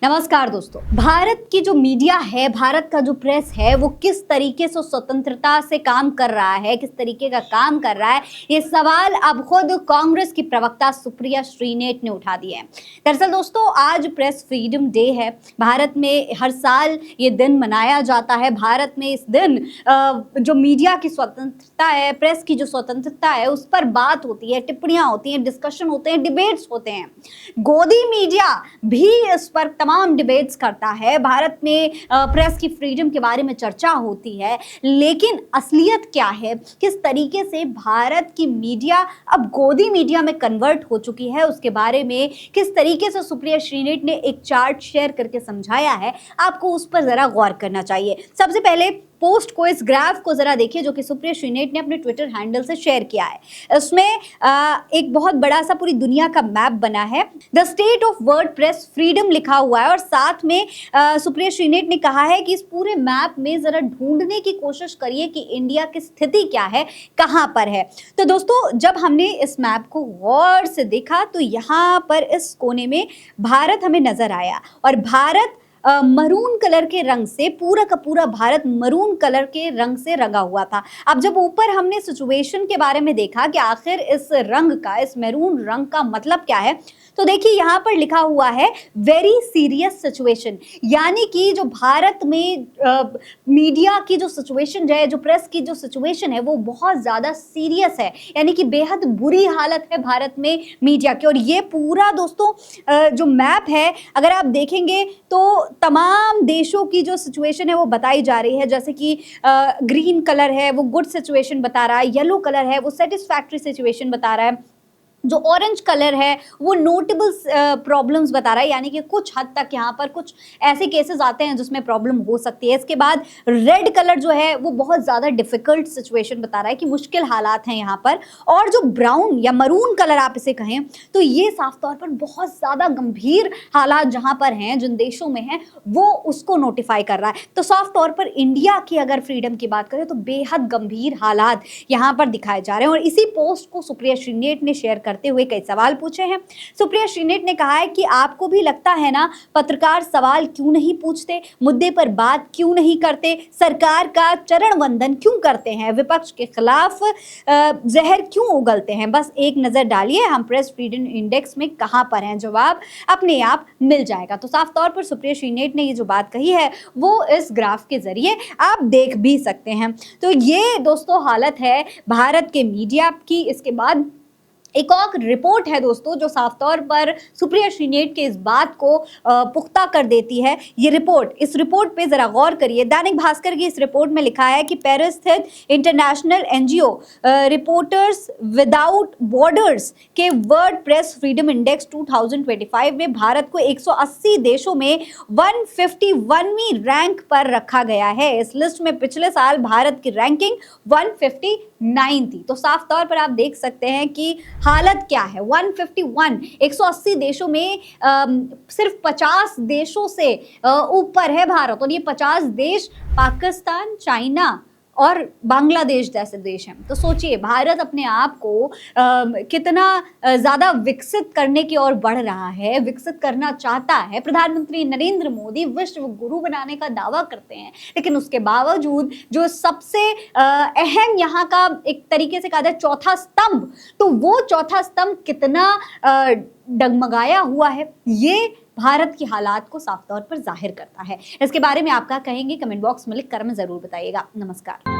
नमस्कार दोस्तों। भारत की जो मीडिया है, भारत का जो प्रेस है, वो किस तरीके से स्वतंत्रता से काम कर रहा है, किस तरीके का काम कर रहा है, ये सवाल अब खुद कांग्रेस की प्रवक्ता सुप्रिया श्रीनेट ने उठा दिए हैं। दरअसल दोस्तों, आज प्रेस फ्रीडम डे है। भारत में हर साल ये दिन मनाया जाता है। भारत में इस दिन जो मीडिया की स्वतंत्रता है, प्रेस की जो स्वतंत्रता है, उस पर बात होती है, टिप्पणियां होती हैं, डिस्कशन होते हैं, डिबेट्स होते हैं। गोदी मीडिया भी इस पर तमाम डिबेट्स करता है। भारत में प्रेस की फ्रीडम के बारे में चर्चा होती है, लेकिन असलियत क्या है, किस तरीके से भारत की मीडिया अब गोदी मीडिया में कन्वर्ट हो चुकी है, उसके बारे में किस तरीके से सुप्रिया श्रीनेट ने एक चार्ट शेयर करके समझाया है, आपको उस पर जरा गौर करना चाहिए। सबसे पहले पोस्ट को, इस ग्राफ को जरा देखिए जो कि सुप्रिया श्रीनेट ने अपने ट्विटर हैंडल से शेयर किया है। इसमें एक बहुत बड़ा सा पूरी दुनिया का मैप बना है। The state of word press freedom लिखा हुआ है और साथ में सुप्रिया श्रीनेट ने कहा है कि इस पूरे मैप में जरा ढूंढने की कोशिश करिए कि इंडिया की स्थिति क्या है, कहां पर है। तो दोस्तों, जब हमने इस मैप को गौर से देखा तो यहां पर इस कोने में भारत हमें नजर आया और भारत मरून कलर के रंग से, पूरा का पूरा भारत मरून कलर के रंग से रंगा हुआ था। अब जब ऊपर हमने सिचुएशन के बारे में देखा कि आखिर इस रंग का, इस मैरून रंग का मतलब क्या है, तो देखिए यहाँ पर लिखा हुआ है वेरी सीरियस सिचुएशन। यानी कि जो भारत में मीडिया की जो सिचुएशन है, जो प्रेस की जो सिचुएशन है, वो बहुत ज़्यादा सीरियस है। यानी कि बेहद बुरी हालत है भारत में मीडिया की। और ये पूरा दोस्तों जो मैप है, अगर आप देखेंगे तो तमाम देशों की जो सिचुएशन है वो बताई जा रही है। जैसे कि ग्रीन कलर है वो गुड सिचुएशन बता रहा है, येलो कलर है वो सेटिस्फैक्ट्री सिचुएशन बता रहा है, जो ऑरेंज कलर है वो नोटेबल प्रॉब्लम्स बता रहा है, यानी कि कुछ हद तक यहाँ पर कुछ ऐसे केसेस आते हैं जिसमें प्रॉब्लम हो सकती है। इसके बाद रेड कलर जो है वो बहुत ज़्यादा डिफिकल्ट सिचुएशन बता रहा है कि मुश्किल हालात हैं यहाँ पर। और जो ब्राउन या मरून कलर आप इसे कहें तो ये साफ तौर पर बहुत ज़्यादा गंभीर हालात जहाँ पर हैं, जिन देशों में हैं, वो उसको नोटिफाई कर रहा है। तो साफ तौर पर इंडिया की अगर फ्रीडम की बात करें तो बेहद गंभीर हालात यहाँ पर दिखाए जा रहे हैं। और इसी पोस्ट को सुप्रिया श्रीनेट ने शेयर करते हुए कई सवाल पूछे हैं। सुप्रिया श्रीनेट ने कहा है कि आपको भी लगता है ना, पत्रकार सवाल क्यों नहीं पूछते, मुद्दे पर बात क्यों नहीं करते, सरकार का चरण वंदन क्यों करते हैं, विपक्ष के खिलाफ जहर क्यों उगलते हैं। बस एक नजर डालिए हम प्रेस फ्रीडम इंडेक्स में कहां पर हैं, जवाब अपने आप मिल जाएगा। तो साफ तौर पर सुप्रिया श्रीनेट ने ये जो बात कही है वो इस ग्राफ के जरिए आप देख भी सकते हैं। तो ये दोस्तों हालत है भारत के मीडिया की। इसके बाद एक और रिपोर्ट है दोस्तों जो साफ तौर पर सुप्रिया श्रीनेट के इस बात को पुख्ता कर देती है। ये रिपोर्ट, इस रिपोर्ट पे जरा गौर करिए। दैनिक भास्कर की इस रिपोर्ट में लिखा है कि पेरिस स्थित international NGO reporters without borders के वर्ल्ड प्रेस फ्रीडम इंडेक्स 2025 में भारत को 180 देशों में 151वीं रैंक पर रखा गया है। इस लिस्ट में पिछले साल भारत की रैंकिंग 159 थी। तो साफ तौर पर आप देख सकते हैं कि हालत क्या है। 151, 180 देशों में सिर्फ 50 देशों से ऊपर है भारत। और ये 50 देश पाकिस्तान, चाइना और बांग्लादेश जैसे देश हैं। तो सोचिए भारत अपने आप को कितना ज़्यादा विकसित करने की ओर बढ़ रहा है, विकसित करना चाहता है। प्रधानमंत्री नरेंद्र मोदी विश्व गुरु बनाने का दावा करते हैं, लेकिन उसके बावजूद जो सबसे अहम यहाँ का एक तरीके से कहा जाए चौथा स्तंभ, तो वो चौथा स्तंभ कितना डगमगाया हुआ है, ये भारत की हालात को साफ तौर पर जाहिर करता है। इसके बारे में आप क्या कहेंगे, कमेंट बॉक्स में लिख कर हमें जरूर बताइएगा। नमस्कार।